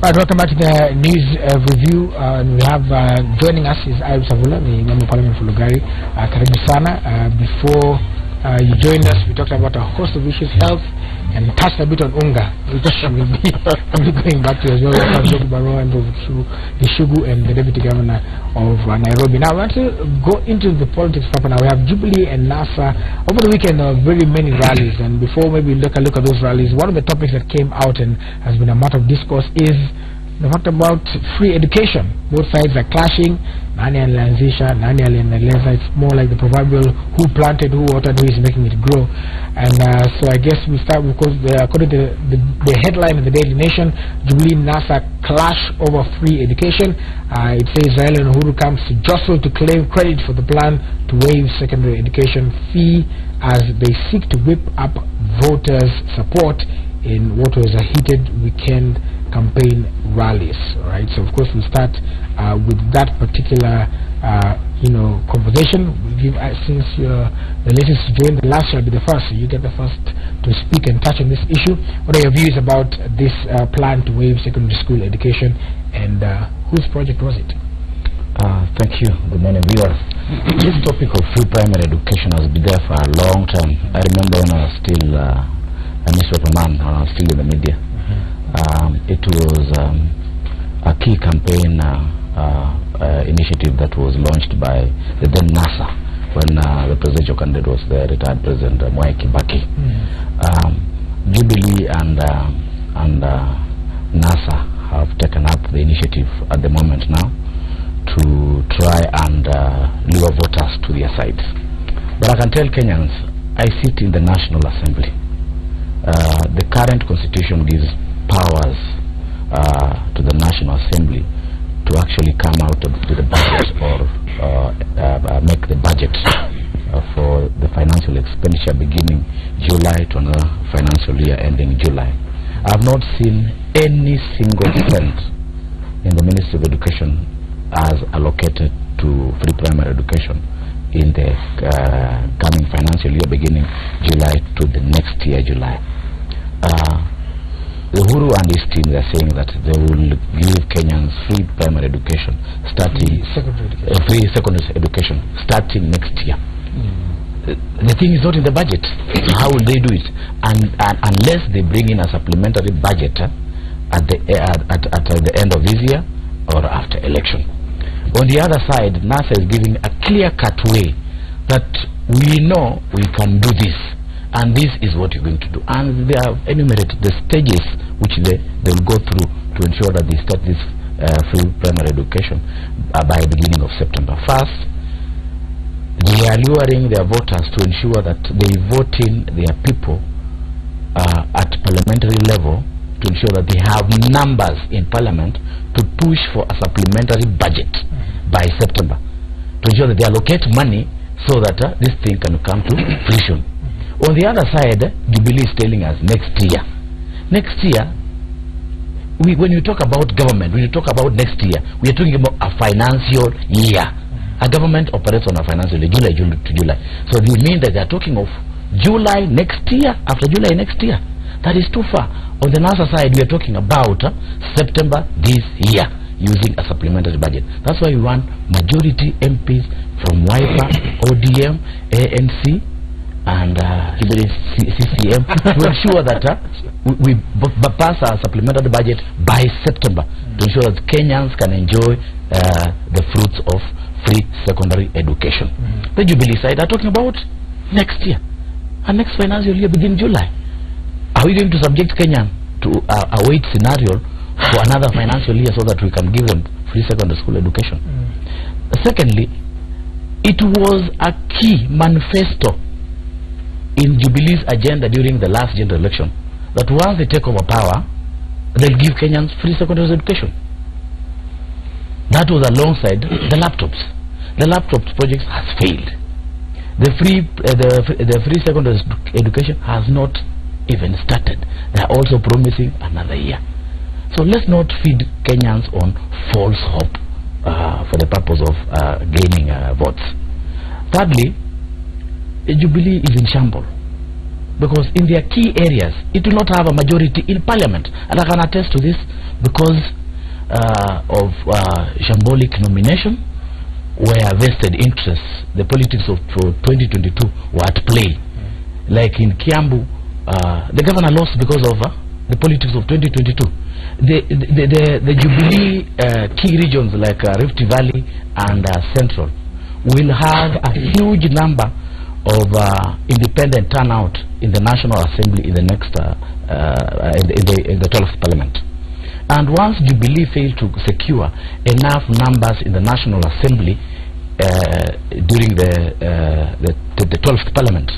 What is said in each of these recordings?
Welcome back to the news review. We have joining us is Ayub Savula, the member of Parliament for Lugari. Karibu sana. Before you joined us, we talked about a host of issues, health, and touched a bit on Unga, which we'll be going back to as well. Dr. Barrow and Gichugu and the Deputy Governor of Nairobi. Now, I want to go into the politics proper now. We have Jubilee and NASA. Over the weekend, there were very many rallies, and before maybe look at those rallies, one of the topics that came out and has been a matter of discourse is the fact about free education. Both sides are clashing. Nani alianzisha, nani aliendeleza. It's more like the proverbial who planted, who watered, who is making it grow. And so I guess we start because according to the headline of the Daily Nation, Jubilee and NASA clash over free education. It says Raila and Uhuru comes to jostle to claim credit for the plan to waive secondary education fee as they seek to whip up voters' support in what was a heated weekend campaign rallies. Right, so of course we start with that particular conversation. We'll give, since you're the latest to join, the last shall be the first, so you get the first to speak and touch on this issue. What are your views about this plan to waive secondary school education, and whose project was it? Thank you. Good morning, viewers. This topic of free primary education has been there for a long time. I remember when I was still a newspaper man, when I was still in the media. It was a key campaign initiative that was launched by the then NASA when the presidential candidate was the retired President Mwai Kibaki. Jubilee and NASA have taken up the initiative at the moment now to try and lure voters to their sides. But I can tell Kenyans, I sit in the National Assembly. The current constitution gives powers to the National Assembly to actually come out to the budget or make the budget for the financial expenditure beginning July to another financial year ending July. I have not seen any single cent in the Ministry of Education as allocated to free primary education in the coming financial year beginning July to the next year July. Uhuru and his team, they are saying that they will give Kenyans free primary education starting free secondary education starting next year. The thing is not in the budget. So how will they do it? And unless they bring in a supplementary budget at the end of this year or after election. On the other side, NASA is giving a clear-cut way that we know we can do this, and this is what you're going to do. And they have enumerated the stages which they will go through to ensure that they start this free primary education by the beginning of September. First, they are luring their voters to ensure that they vote in their people at parliamentary level to ensure that they have numbers in parliament to push for a supplementary budget by September, to ensure that they allocate money so that this thing can come to fruition. On the other side, Jubilee is telling us next year. Next year, when you talk about government, when you talk about next year, we are talking about a financial year. A government operates on a financial year, July to July. So you mean that they are talking of July next year, after July next year? That is too far. On the NASA side, we are talking about September this year, using a supplementary budget. That's why we want majority MPs from Wiper, ODM, ANC, and CCM to ensure that we pass a supplementary budget by September to ensure that Kenyans can enjoy the fruits of free secondary education. The Jubilee side are talking about next year, and next financial year begin July. Are we going to subject Kenyan to a wait scenario for another financial year so that we can give them free secondary school education? Secondly, it was a key manifesto in Jubilee's agenda during the last general election that once they take over power, they'll give Kenyans free secondary education. That was alongside the laptops. The laptops project has failed. The free secondary education has not even started. They are also promising another year. So let's not feed Kenyans on false hope for the purpose of gaining votes. Thirdly, Jubilee is in shambles because in their key areas it will not have a majority in parliament, and I can attest to this because of shambolic nomination, where vested interests, the politics of 2022 were at play. Like in Kiambu, the governor lost because of the politics of 2022. The Jubilee key regions like Rift Valley and Central will have a huge number of independent turnout in the National Assembly in the next in the 12th Parliament. And once Jubilee failed to secure enough numbers in the National Assembly during the 12th Parliament,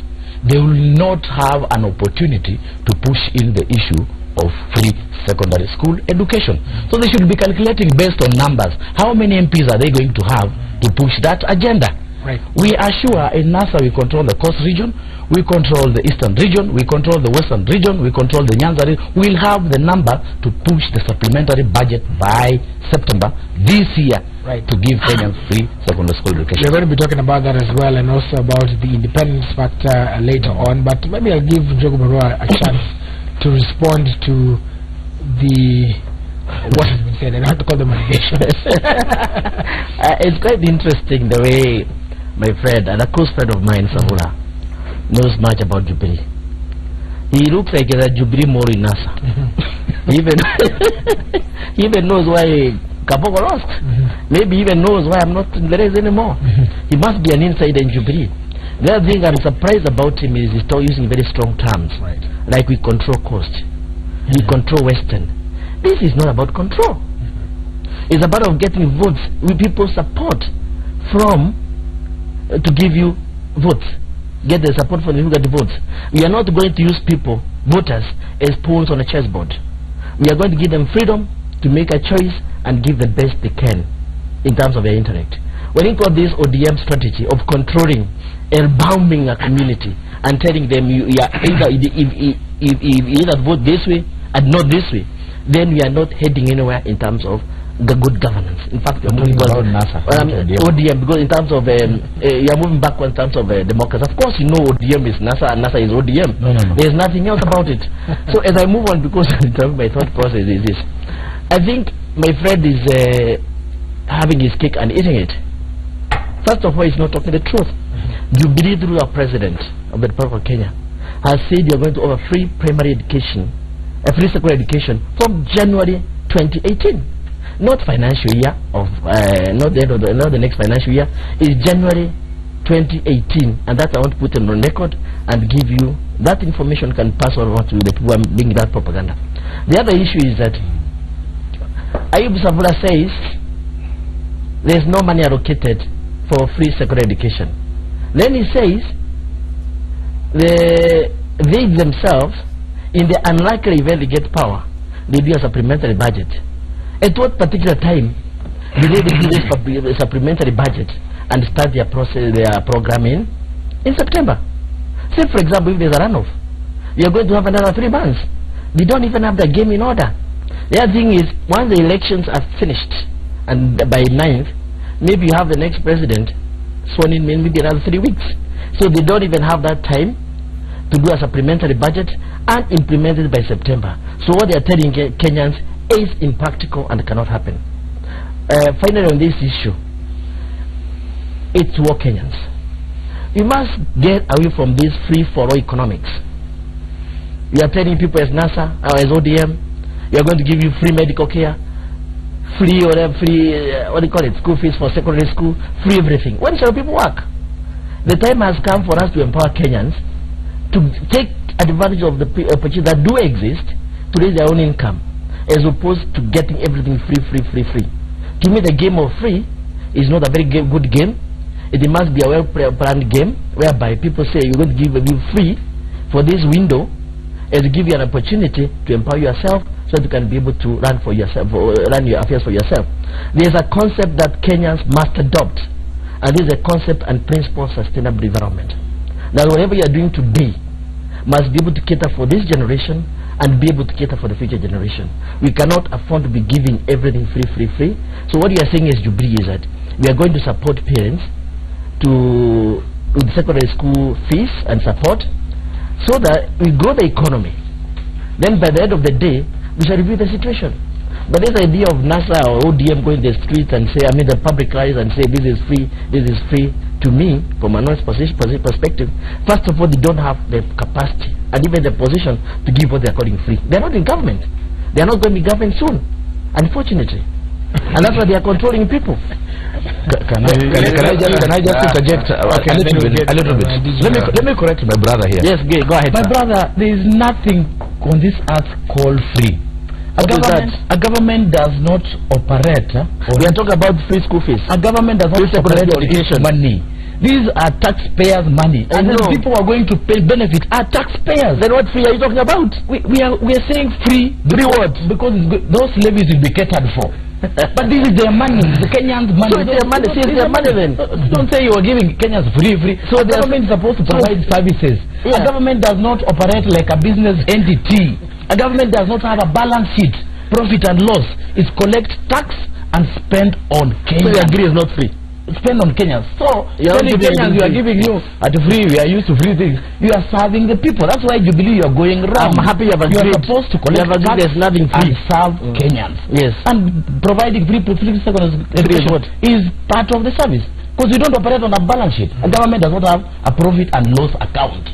they will not have an opportunity to push in the issue of free secondary school education. So they should be calculating based on numbers. How many MPs are they going to have to push that agenda? Right. We are sure in NASA we control the Coast region, we control the Eastern region, we control the Western region, we control the Nyanza region. We'll have the number to push the supplementary budget by September this year, right, to give Kenyans free secondary school education. We're going to be talking about that as well, and also about the independence factor later on. But maybe I'll give Njogu Barua a chance to respond to the what has been said, and I have to call them allegations. It's quite interesting the way my friend and a close friend of mine, Sahura, knows much about Jubilee. He looks like a Jubilee more in NASA. he even knows why Kaboko lost. Maybe even knows why I'm not in the race anymore. He must be an insider in Jubilee. The other thing I'm surprised about him is he's still using very strong terms, right, like we control coast, we control Western. This is not about control. It's about getting votes with people's support from to give you votes. Get the support from the people who get the votes. We are not going to use people, voters, as pawns on a chessboard. We are going to give them freedom to make a choice and give the best they can in terms of their intellect. When you call this ODM strategy of controlling and bounding a community and telling them you are either either vote this way and not this way, then we are not heading anywhere in terms of the good governance. In fact, we are moving about NASA. ODM, because in terms of you are moving backward in terms of democracy. Of course, you know ODM is NASA and NASA is ODM. No. There is nothing else about it. So as I move on, because my thought process is this: I think my friend is having his cake and eating it. First of all, he's not talking the truth. Jubilee, through our president of the Republic of Kenya, has said you are going to offer free primary education, free secondary education from January 2018. Not financial year of not the end of not the next financial year, is January 2018, and that I want to put on record and give you that information. Can pass on to the people who are doing that propaganda. The other issue is that Ayub Savula says there is no money allocated for free secondary education. Then he says they themselves, in the unlikely event they get power, they do a supplementary budget. At what particular time do they do this supplementary budget and start their process, their program in September? Say, for example, if there's a runoff, you are going to have another 3 months. They don't even have the game in order. The other thing is, once the elections are finished, and by 9th, maybe you have the next president sworn in maybe another 3 weeks. So they don't even have that time to do a supplementary budget and implement it by September. So what they are telling Kenyans is impractical and cannot happen. Finally, on this issue, it's war Kenyans. We must get away from this free-for-all economics. We are telling people as NASA or as ODM, we are going to give you free medical care, free whatever, free what do you call it, school fees for secondary school, free everything. When shall people work? The time has come for us to empower Kenyans to take advantage of the opportunities that do exist to raise their own income, as opposed to getting everything free. To me, the game of free is not a very good game. It must be a well-planned game whereby people say you're going to give you free for this window, as to give you an opportunity to empower yourself so that you can be able to run for yourself, or run your affairs for yourself. There's a concept that Kenyans must adopt, and this is a concept and principle of sustainable development. Now, whatever you are doing today must be able to cater for this generation and be able to cater for the future generation. We cannot afford to be giving everything free. So what you are saying is Jubilee is that we are going to support parents with secondary school fees and support, so that we grow the economy. Then by the end of the day, we shall review the situation. But this idea of NASA or ODM going to the streets and say, the public lies and say this is free, to me, from a noise perspective, first of all, they don't have the capacity and even the position to give what they are calling free. They are not in government. They are not going to be government soon, unfortunately. And that's why they are controlling people. Can I just interject a little bit? Let me correct my brother here. Yes, go ahead. My brother, there is nothing on this earth called free. A government does not operate. We are talking about free school fees. A government does not operate on its money. These are taxpayers' money, and the people who are going to pay benefit are taxpayers. Then what free are you talking about? We are saying free. Free what? Because those levies will be catered for. But this is their money, the Kenyans' money. So it's their money. See, it's their money then. Don't say you are giving Kenyans free. So the government is supposed to provide services. A government does not operate like a business entity. A government does not have a balance sheet, profit and loss. It collects tax and spend on Kenyans. So you agree it's not free? Spend on Kenyans. So telling Kenyans you are giving you at free, we are used to free things. You are serving the people. That's why you believe you are going wrong. I'm happy you have agreed. You are supposed to collect tax there's nothing free and serve Kenyans. Yes. And providing free secondary education is part of the service. Because you don't operate on a balance sheet. A government does not have a profit and loss account.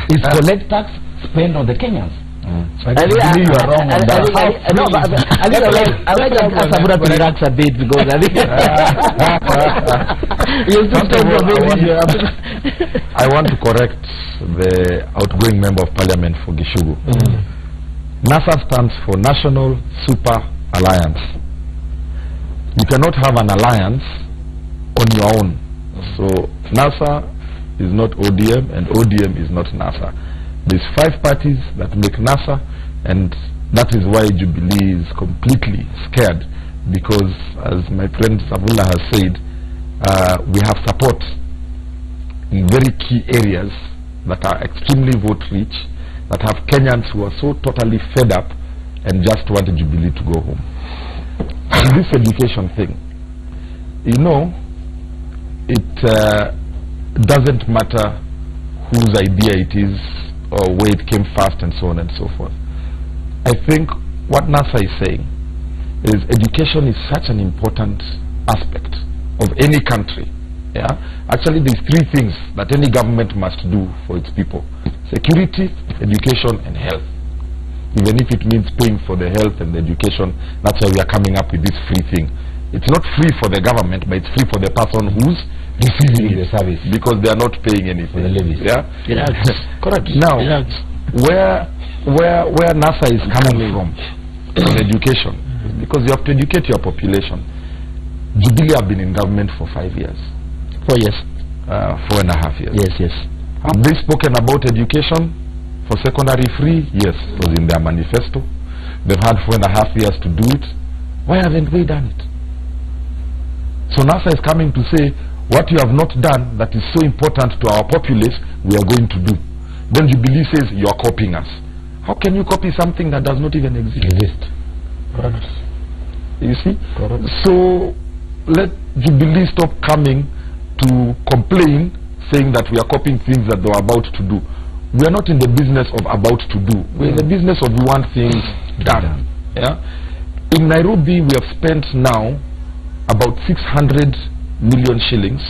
It's collect tax, spend on the Kenyans. I believe you are wrong on that. I like to ask Sabura to relax a bit because I think I want to correct the outgoing member of parliament for Gishugu. NASA stands for National Super Alliance. You cannot have an alliance on your own. So NASA is not ODM and ODM is not NASA. There's 5 parties that make NASA, and that is why Jubilee is completely scared, because as my friend Sabula has said, we have support in very key areas that are extremely vote rich, that have Kenyans who are so totally fed up and just want Jubilee to go home. And this education thing, you know, it doesn't matter whose idea it is or where it came first and so on and so forth. I think what NASA is saying is education is such an important aspect of any country. Yeah, actually there's 3 things that any government must do for its people: security, education and health. Even if it means paying for the health and the education, that's why we are coming up with this free thing. It's not free for the government, but it's free for the person who's receiving the service, because they are not paying anything. The levies. Yeah, correct. Now, where NASA is coming from in education, because you have to educate your population. Jubilee have been in government for 5 years. 4 years. 4.5 years. Yes. Have they spoken about education for secondary free? Yes, it was in their manifesto. They've had 4.5 years to do it. Why haven't they done it? So NASA is coming to say, what you have not done that is so important to our populace, we are going to do. Then Jubilee says, you are copying us. How can you copy something that does not even exist? Correct. You see? Correct. So let Jubilee stop coming to complain, saying that we are copying things that they are about to do. We are not in the business of about to do. We are in the business of we want things done. Yeah? In Nairobi, we have spent now about 600 million shillings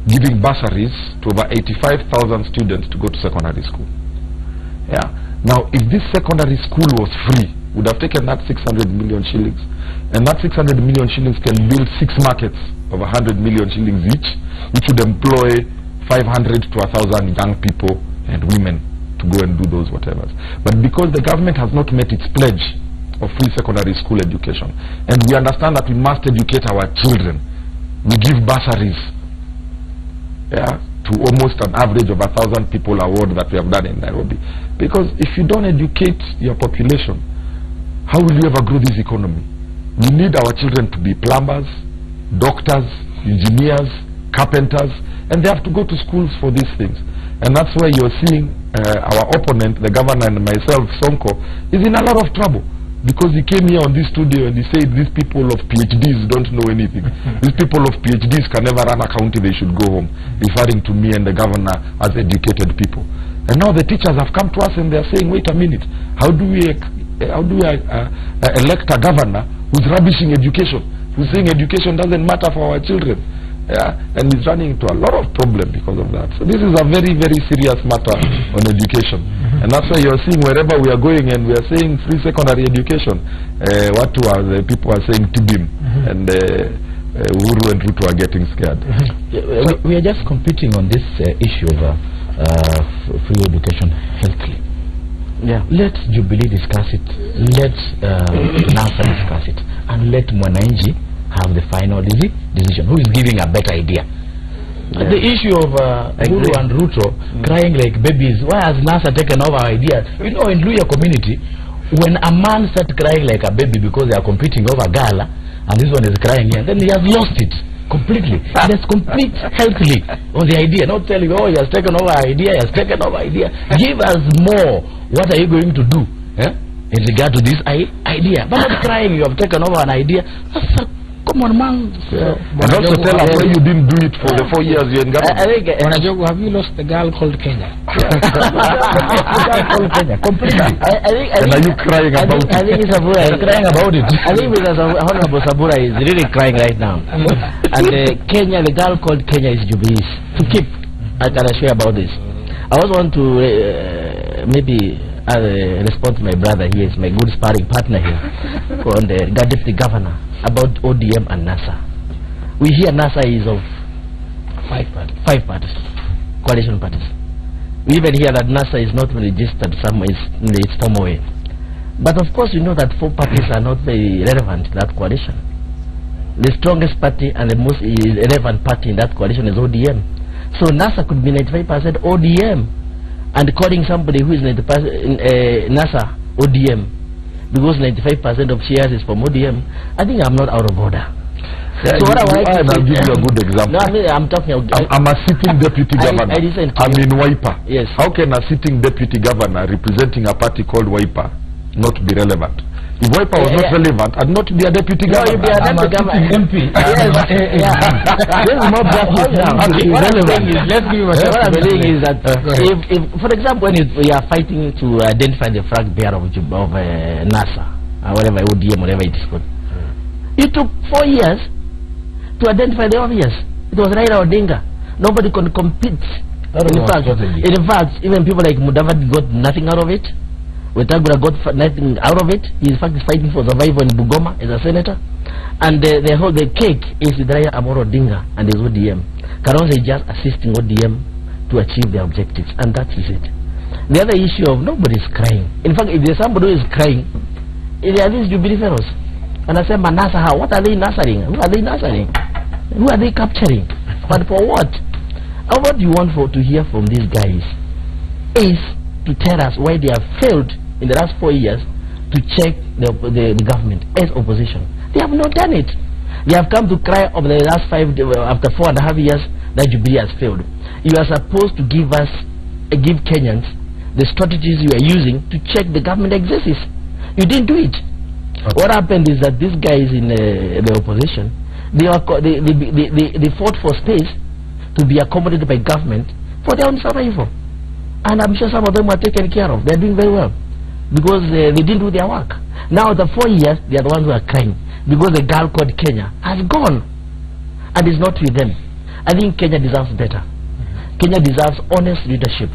giving bursaries to over 85,000 students to go to secondary school. Yeah. Now, if this secondary school was free, we would have taken that 600 million shillings, and that 600 million shillings can build 6 markets of 100 million shillings each, which would employ 500 to 1,000 young people and women to go and do those whatevers. But because the government has not met its pledge of free secondary school education, and we understand that we must educate our children, we give bursaries, yeah, to almost an average of 1,000 people award that we have done in Nairobi. Because if you don't educate your population, how will you ever grow this economy? We need our children to be plumbers, doctors, engineers, carpenters, and they have to go to schools for these things. And that's why you're seeing our opponent, the governor, and myself, Sonko, is in a lot of trouble. Because he came here on this studio and he said these people of PhDs don't know anything. These people of PhDs can never run a county, they should go home. Referring to me and the governor as educated people. And now the teachers have come to us and they're saying, wait a minute, how do we how do we elect a governor who's rubbishing education, who's saying education doesn't matter for our children? And he's running into a lot of problem because of that. So this is a very, very serious matter on education. And that's why you're seeing wherever we are going and we are saying free secondary education, what the people are saying TBIM, and Uhuru and Ruto are getting scared. We are just competing on this issue of free education healthily. Yeah. Let Jubilee discuss it, let NASA discuss it, and let Mwananchi have the final decision. Who is giving a better idea? The issue of Uhuru and Ruto crying like babies, why has NASA taken over our idea? You know, in Luya community, when a man starts crying like a baby because they are competing over gala, and this one is crying here, then he has lost it completely. Let's compete healthily on the idea, not telling, oh, he has taken over our idea, he has taken over idea. Give us more. What are you going to do in regard to this idea? But not crying, you have taken over an idea. That's a common man. And also tell us why you didn't do it for the 4 years you're in government. I think, have you lost the girl called Kenya? Completely. And are you crying about it? I think Sabura is crying about it. I think because Honorable Sabura is really crying right now. And Kenya, the girl called Kenya is Jubilee. To keep, I can assure you about this. I also want to maybe respond to my brother here, is my good sparring partner here, on the deputy governor, about ODM and NASA. We hear NASA is of five parties, coalition parties. We even hear that NASA is not registered somewhere in its former way. But of course, you know that 4 parties are not very relevant in that coalition. The strongest party and the most relevant party in that coalition is ODM. So NASA could be 95% ODM, and calling somebody who is 90% NASA ODM because 95% of shares is from ODM, I think I'm not out of order. Yeah, so what I'll give you a good example. No, I mean, I'm talking. I'm a sitting deputy governor. I'm in Wiper. Yes. How can a sitting deputy governor representing a party called Wiper not be relevant? If Wiper was not relevant, I'd not be a deputy governor. No, you'd be a deputy governor. MP. Yes. This is more justice now. What I'm saying is that if, for example, when we are fighting to identify the flag bearer of NASA, or whatever, ODM, whatever it is called, it took 4 years to identify the obvious. It was Raila Odinga. Nobody could compete. In fact, even people like Mudavadi got nothing out of it. Wetangula got nothing out of it. He is in fact fighting for survival in Bungoma as a senator. And the cake is with Raila Amolo Odinga and his ODM. Kalonzo is just assisting ODM to achieve their objectives, and that is it. The other issue of nobody is crying. In fact, if there's somebody who is crying, they are these Jubilee fellows. And I say, NASA, how? What are they nasering? Who are they nasering? Who are they capturing? But for what? And what you want to hear from these guys is to tell us why they have failed in the last 4 years to check the government as opposition. They have not done it. They have come to cry over the last after 4.5 years that Jubilee has failed. You are supposed to give Kenyans the strategies you are using to check the government exists. You didn't do it. Okay. What happened is that these guys in the opposition, they fought for space to be accommodated by government for their own survival. And I'm sure some of them were taken care of. They're doing very well because they didn't do their work. Now, the 4 years, they are the ones who are crying because the girl called Kenya has gone and is not with them. I think Kenya deserves better. Kenya deserves honest leadership.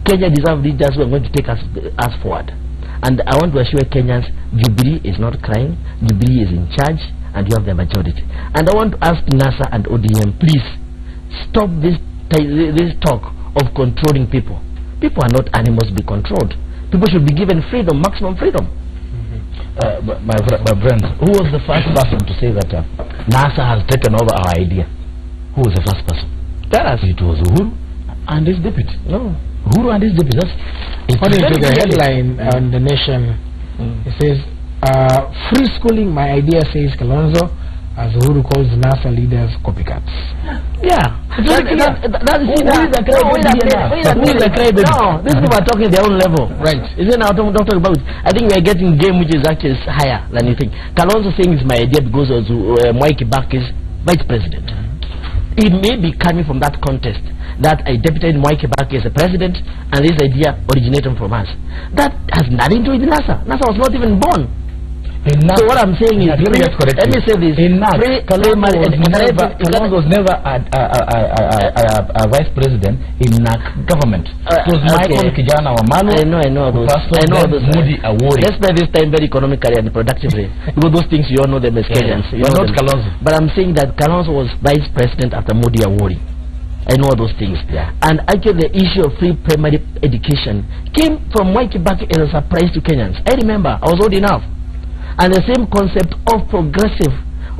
Kenya deserves leaders who are going to take us forward. And I want to assure Kenyans, Jubilee is not crying. Jubilee is in charge, and you have the majority. And I want to ask NASA and ODM, please stop this talk of controlling people. People are not animals to be controlled. People should be given freedom, maximum freedom. My friend, who was the first person to say that NASA has taken over our idea? Who was the first person? Tell us. It was Uhuru and his deputy. No. Uhuru and his deputy. According to the headline on The Nation, it says, free schooling, my idea, says Kalonzo, as Uhuru calls NASA leaders copycats. Yeah. That is no, these people are talking their own level. Right. Isn't now don't talk about it. I think we are getting game which is actually higher than you think. Kalonzo saying it's my idea because of Mwai Kibaki's vice president. It may be coming from that contest. that I deputied Mwai Kibaki as a president, and this idea originated from us. That has nothing to do with NASA. NASA was not even born. So what I'm saying is, let me say this: Kalonzo was never a vice president in NAC government. It was Michael Kijana Wamalo. I know those. Moody Awori. Let's spend this time very economically and productively, because those things you all know them as Kenyans. You know not Kalonzo. But I'm saying that Kalonzo was vice president after Moody Awori. I know those things. Yeah. And actually the issue of free primary education came from Mwai Kibaki as a surprise to Kenyans. I remember, I was old enough. And the same concept of progressive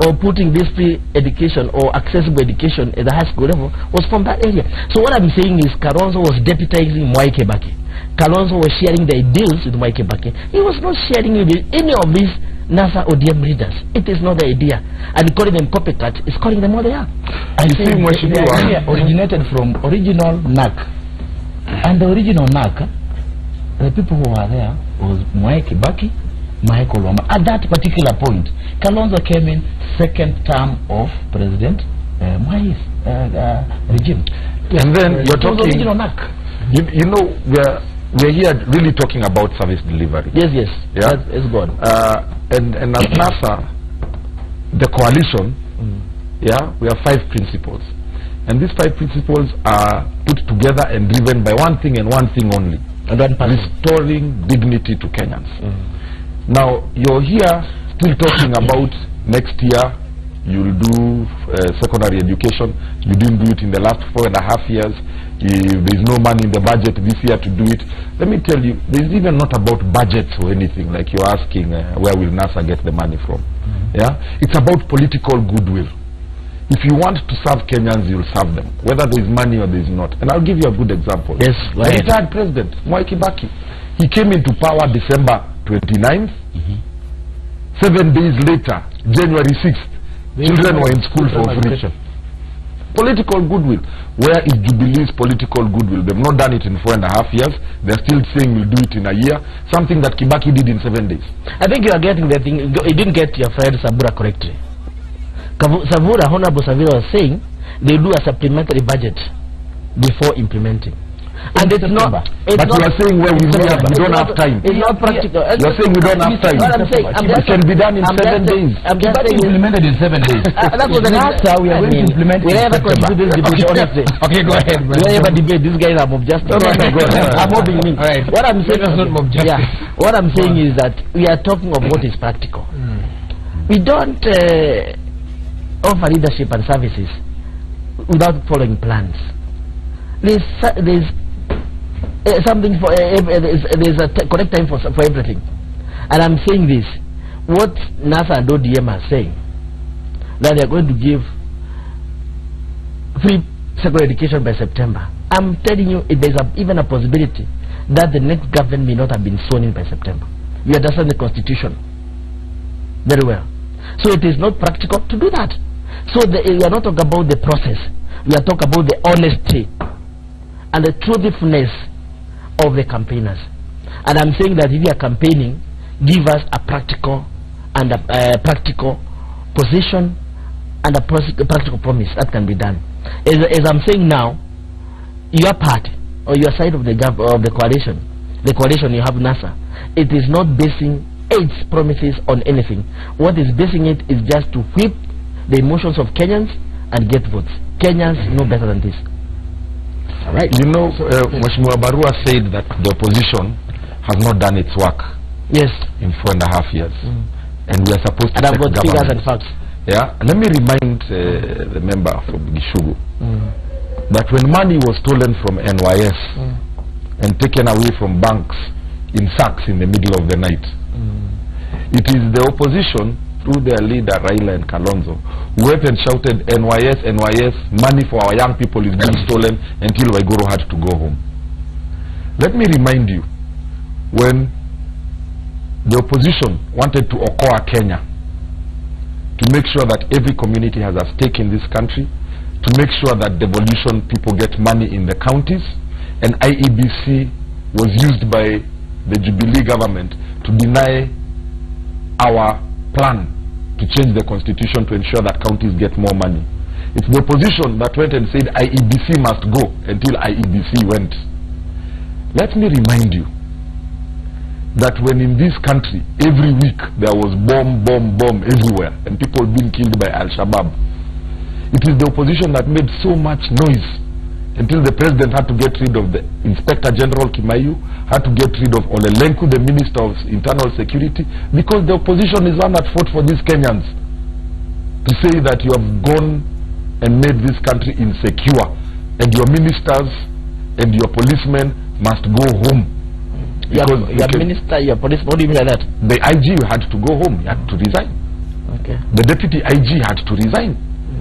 or putting this free education or accessible education at the high school level was from that area. So what I'm saying is Kalonzo was deputizing Mwai Kibaki. Kalonzo was sharing the ideals with Mwai Kibaki. He was not sharing it with any of these NASA or DM leaders. It is not the idea. And calling them copycat is calling them what they are. I think the idea originated from original NAC. And the original NAC, the people who were there was Mwai Kibaki, Michael Wama. At that particular point, Kalonzo came in second term of President Mwai's regime. And then you're talking, original NAC. you know, we're here really talking about service delivery. Yes, Yeah? that is good. And as NASA, the coalition, yeah, we have 5 principles. And these 5 principles are put together and driven by one thing and one thing only: restoring dignity to Kenyans. Now, you're here still talking about next year you'll do secondary education. You didn't do it in the last 4.5 years. There's no money in the budget this year to do it. Let me tell you, there's even not about budgets or anything like you're asking where will NASA get the money from. Yeah, it's about political goodwill. If you want to serve Kenyans, you'll serve them, whether there's money or there's not. And I'll give you a good example. Yes, the retired president, Mwai Kibaki, he came into power December 29th. 7 days later, January 6th, children were in school for free. Political goodwill. Where is Jubilee's political goodwill? They've not done it in 4.5 years. They're still saying we'll do it in a year. Something that Kibaki did in 7 days. I think you are getting the thing. You didn't get your friend Sabura correctly. Honorable Savura was saying they do a supplementary budget before implementing. And it's not. But you are saying where we don't have time. It's not practical. You are saying we don't have time. What I'm saying, it can be done in 7 days. I'm just saying implemented in 7 days. That's what NASA we are going to implement. We never consider this debate, honestly. Okay, go ahead. We never debate. These guys are mob justice. I'm mobbing me. Right. What I'm saying is not mob justice. Yeah. What I'm saying is that we are talking of what is practical. We don't offer leadership and services without following plans. There's something for there's a correct time for everything. And I'm saying this: what NASA and ODM are saying, that they're going to give free secondary education by September. I'm telling you, there's even a possibility that the next government may not have been sworn in by September. We understand the Constitution very well, so it is not practical to do that. So we are not talking about the process. We are talking about the honesty and the truthfulness of the campaigners. And I'm saying that if you are campaigning, give us a practical and a practical position and a practical promise that can be done. As I'm saying now, your party or your side of the coalition, you have NASA, it is not basing its promises on anything. What is basing it is just to whip the emotions of Kenyans and get votes. Kenyans know better than this. Right. You know, Mheshimiwa Barua said that the opposition has not done its work. Yes. In 4.5 years. And we are supposed to check government. Figures and facts. Yeah. Let me remind the member from Gishugu that when money was stolen from NYS and taken away from banks in sacks in the middle of the night, it is the opposition through their leader Raila and Kalonzo who went and shouted, NYS, NYS, money for our young people is being stolen, until Waiguru had to go home. Let me remind you, when the opposition wanted to Okoa Kenya, to make sure that every community has a stake in this country, to make sure that devolution people get money in the counties, and IEBC was used by the Jubilee government to deny our plan to change the constitution to ensure that counties get more money. It's the opposition that went and said IEBC must go until IEBC went. Let me remind you that when in this country every week there was bomb everywhere and people being killed by Al-Shabaab, it is the opposition that made so much noise until the president had to get rid of the Inspector General Kimayu, had to get rid of Ole Lenku, the Minister of Internal Security, because the opposition is one that fought for these Kenyans to say that you have gone and made this country insecure and your ministers and your policemen must go home. Your minister, your police, what do you mean by that? The IG had to go home, he had to resign. Okay. The deputy IG had to resign.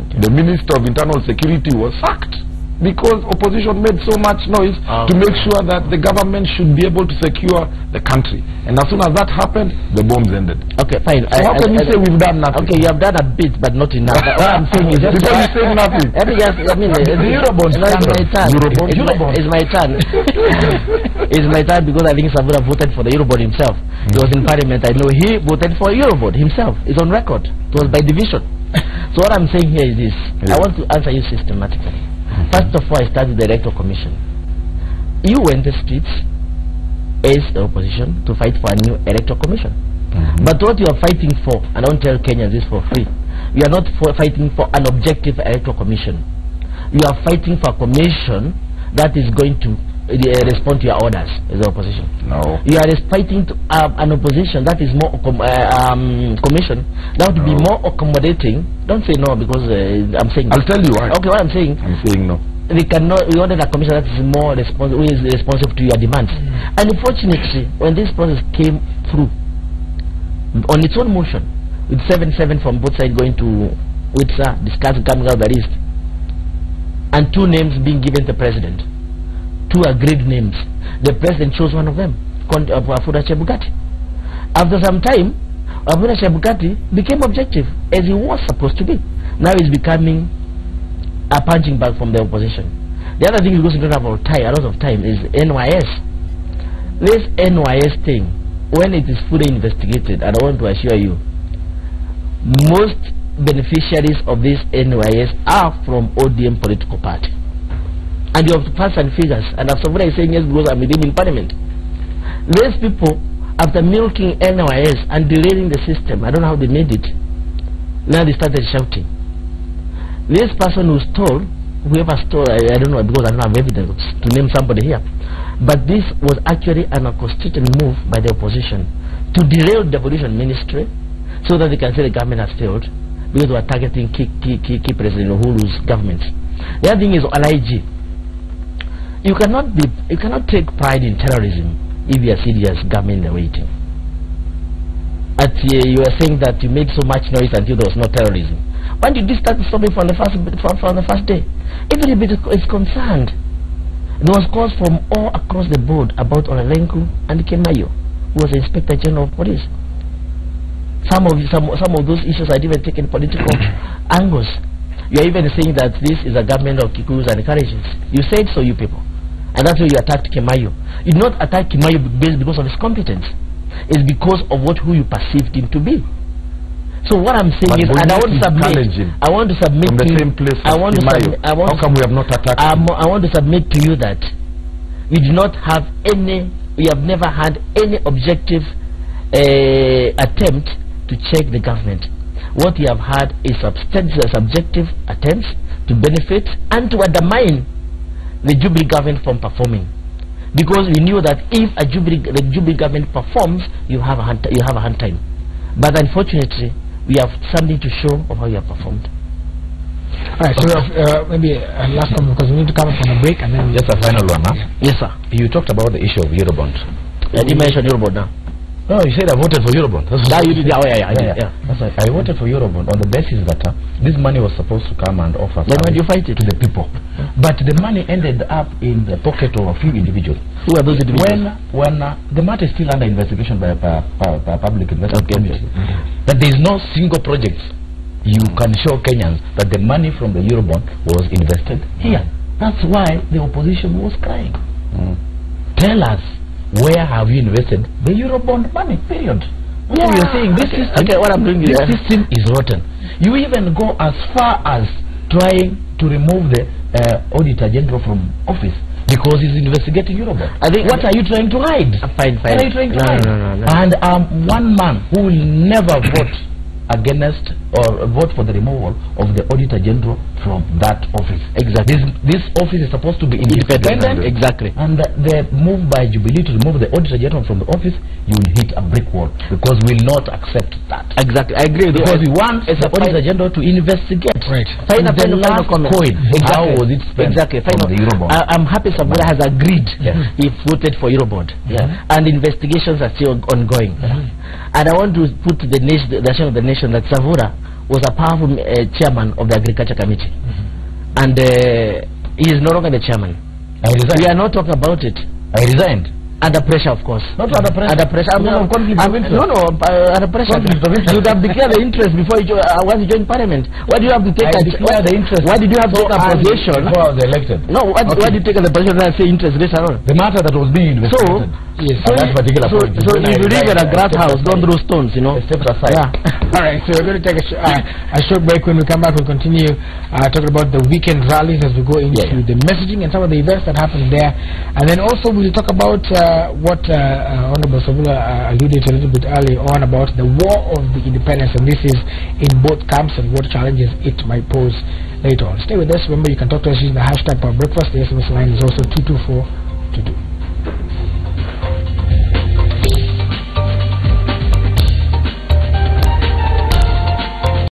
Okay. The Minister of Internal Security was sacked because opposition made so much noise to make sure that the government should be able to secure the country. And as soon as that happened, the bombs ended. Okay, fine. So how can you say we've done nothing? Okay, you have done a bit, but not enough. What I'm saying is just... Because you say nothing. Let me just... I mean, the Eurobond It's my turn. It's my turn because I think Savura voted for the Eurobond himself. He was in Parliament. I know he voted for Eurobond himself. It's on record. It was by division. So what I'm saying here is this. I want to answer you systematically. First of all, I started the Electoral Commission. You went the streets as the opposition to fight for a new Electoral Commission. But what you are fighting for, and I don't tell Kenyans this for free, you are not fighting for an objective Electoral Commission. You are fighting for a commission that is going to respond to your orders as the opposition. No. You are fighting to an opposition that is more commission that would be more accommodating. Don't say no because I'm saying. I'll tell you why. Okay, what I'm saying. I'm saying no. We wanted a commission that is more responsive to your demands. And unfortunately, when this process came through on its own motion, with 7-7 from both sides going to Witsa, discussing coming out the list, and 2 names being given to the president. 2 agreed names. The president chose one of them, Wafula Chebukati. After some time, Wafula Chebukati became objective, as he was supposed to be. Now he's becoming a punching bag from the opposition. The other thing, because we don't have a lot of time, is NYS. This NYS thing, when it is fully investigated, and I want to assure you, most beneficiaries of this NYS are from ODM political party. And you have to pass and figures, and as somebody is saying yes because I'm within in Parliament. These people, after milking NYS and derailing the system, I don't know how they made it, now they started shouting. This person who stole, whoever stole, I don't know because I don't have evidence to name somebody here, but this was actually an orchestrated move by the opposition to derail the devolution ministry so that they can say the government has failed because we are targeting key President Uhuru's government. The other thing is LIG. You cannot take pride in terrorism if you are serious government waiting. You are saying that you made so much noise until there was no terrorism. When did you start stopping from the first day? Everybody is concerned. There was calls from all across the board about Ole Lenku and Kimayu, who was the Inspector General of Police. Some of those issues are even taken political angles. You are even saying that this is a government of Kikuyus and Karachi's. You said so, you people. And that's why you attacked Kimayu. You did not attack Kimayu based because of his competence. It's because of who you perceived him to be. So what I'm saying is, and I want to submit from the same place. How come we have not attacked him? I want to submit to you that we do not have any, we have never had any objective attempt to check the government. What we have had is subjective attempts to benefit and to undermine the Jubilee government from performing, because we knew that if the Jubilee government performs, you have a hand time. But unfortunately, we have something to show of how you have performed. All right, so maybe last one because we need to come up on a break and then just a final one. Huh? Yes, sir. You talked about the issue of Eurobond. I didn't mention Eurobond now. No, you said I voted for Eurobond. That you did. Yeah. That's right. I voted for Eurobond on the basis that this money was supposed to come and offer then when you fight it to the people, but the money ended up in the pocket of a few individuals. Who are those individuals? When the matter is still under investigation by a public investment committee, that there is no single project you can show Kenyans that the money from the Eurobond was invested here. That's why the opposition was crying. Tell us, where have you invested the Eurobond money, period? Yeah. So you're saying this system, what I'm doing this system is rotten. You even go as far as trying to remove the Auditor General from office because he's investigating Eurobond. I think what are you trying to hide? Fine. What are you trying to hide? No. And one man who will never vote against or vote for the removal of the Auditor General from that office. Exactly. This office is supposed to be independent. Exactly. And the move by Jubilee to remove the Auditor General from the office, you will hit a brick wall because we will not accept that. Exactly. I agree with you. Because we want the Auditor General to investigate. Right. Final comment. Exactly. How was it spent? Exactly. From the Eurobond? I'm happy Sabula has agreed. Yes. He voted for Eurobond. And investigations are still ongoing. And I want to put the nation of the nation that Savura was a powerful chairman of the Agriculture Committee. And he is no longer the chairman. I resigned. We are not talking about it. I resigned. Under pressure, of course. Not under pressure. Under pressure. Conflict of interest. Under pressure. Conflict of interest. You would have declared the interest before you once you joined Parliament. Why do you have to take the interest? Why did you have to take a position before I was elected? No. Why did you take a position and say interest later on? The matter that was being investigated. So that particular point. So if you live in a glass house, don't throw stones. You know. Step aside. Yeah. All right. So we're going to take a short break. When we come back, we'll continue talking about the weekend rallies as we go into the messaging and some of the events that happened there, and then also we'll talk about what Honorable Sabula alluded to a little bit earlier on about the war of the independence, and this is in both camps and what challenges it might pose later on. Stay with us. Remember, you can talk to us using the hashtag Power Breakfast. The SMS line is also 22422.